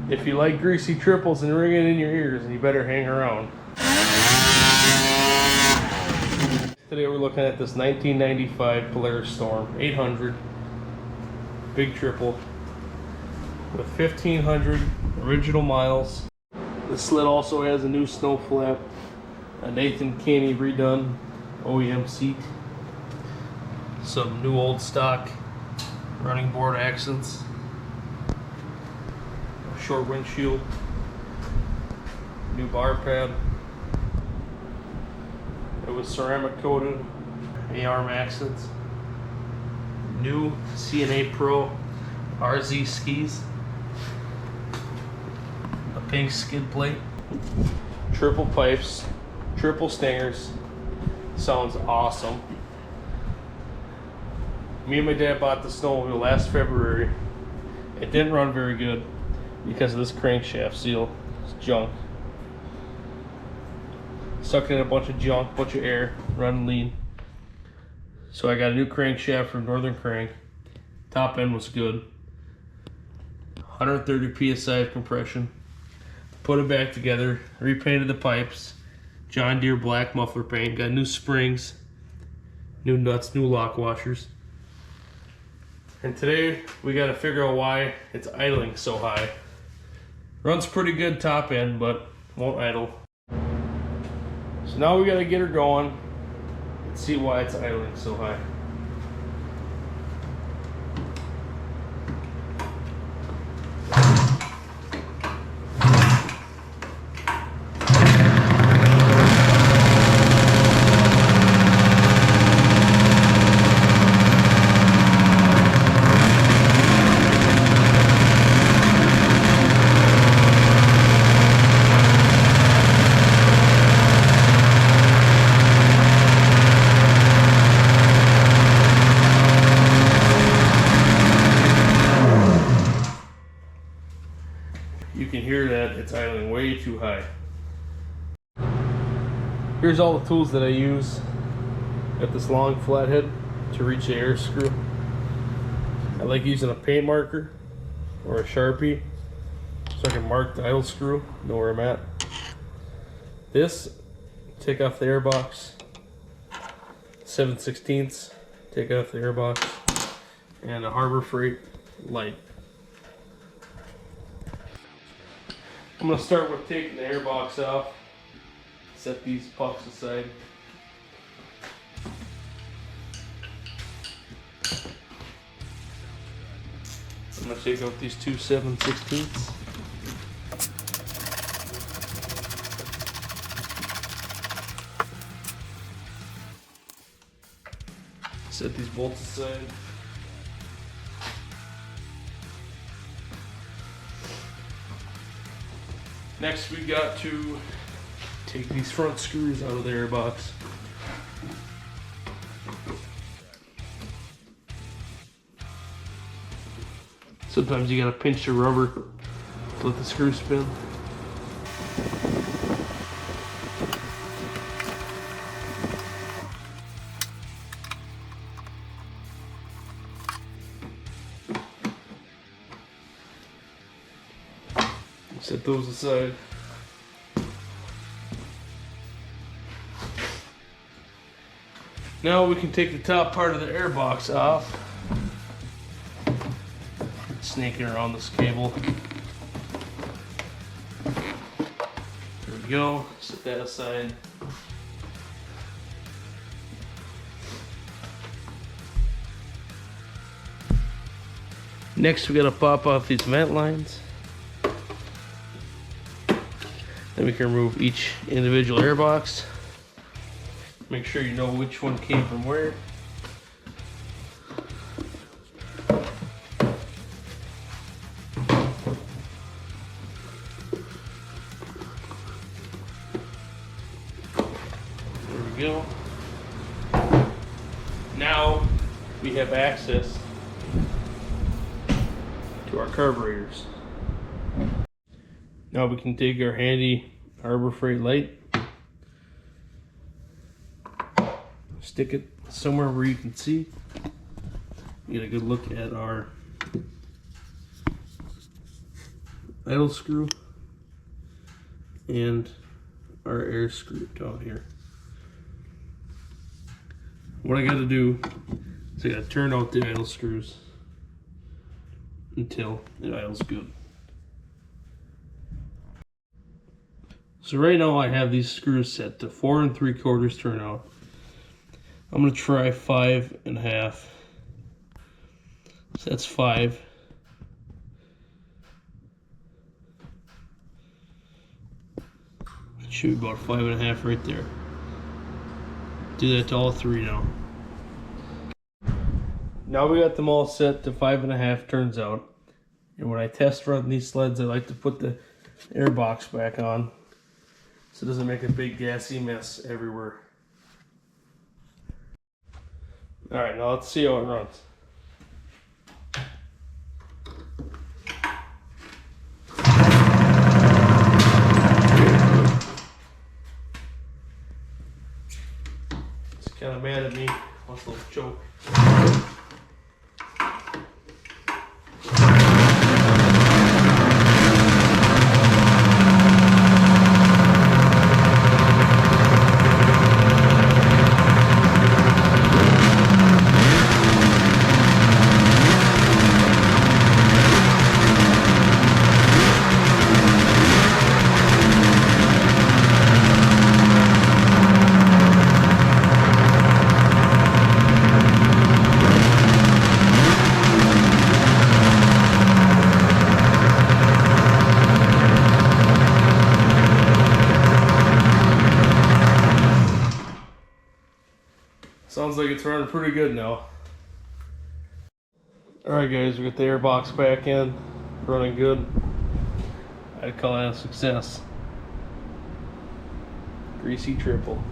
If you like greasy triples and ringing in your ears, you better hang around. Today we're looking at this 1995 Polaris Storm 800 big triple with 1,500 original miles. The sled also has a new snow flap, a Nathan Caney redone OEM seat, some new old stock running board accents, a short windshield, new bar pad. It was ceramic coated, A-arm accents, new CNA Pro RZ skis, a pink skid plate, triple pipes, triple stingers. Sounds awesome. Me and my dad bought the snowmobile last February. It didn't run very good because of this crankshaft seal. It's junk. Sucked in a bunch of junk, bunch of air, running lean. So I got a new crankshaft from Northern Crank. Top end was good. 130 psi of compression. Put it back together, repainted the pipes. John Deere black muffler paint. Got new springs, new nuts, new lock washers. And today we got to figure out why it's idling so high. Runs pretty good top end, but won't idle. So now we got to get her going and see why it's idling so high. You can hear that it's idling way too high. Here's all the tools that I use. Got this long flathead to reach the air screw. I like using a paint marker or a Sharpie so I can mark the idle screw, know where I'm at. This, take off the air box. 7/16, take off the air box. And a Harbor Freight light. I'm going to start with taking the air box off. Set these pucks aside. I'm going to take out these two 7/16. Set these bolts aside. Next we got to take these front screws out of the air box. Sometimes you gotta pinch the rubber to let the screw spin. Set those aside. Now we can take the top part of the air box off. Snaking around this cable. There we go. Set that aside. Next we gotta pop off these vent lines. Then we can remove each individual air box. Make sure you know which one came from where. There we go. Now we have access to our carburetors. Now we can take our handy Harbor Freight light, stick it somewhere where you can see, get a good look at our idle screw and our air screw down here. What I got to do is I got to turn out the idle screws until it idles good. So right now I have these screws set to 4 3/4 turnout. I'm going to try 5 1/2. So that's 5. It should be about 5 1/2 right there. Do that to all 3 now. Now we got them all set to 5 1/2 turns out. And when I test run these sleds, I like to put the air box back on so it doesn't make a big gassy mess everywhere. Alright, now let's see how it runs. It's kind of mad at me. Wants a little choke. Sounds like it's running pretty good now. Alright guys, we got the air box back in, running good. I'd call that a success. Greasy triple.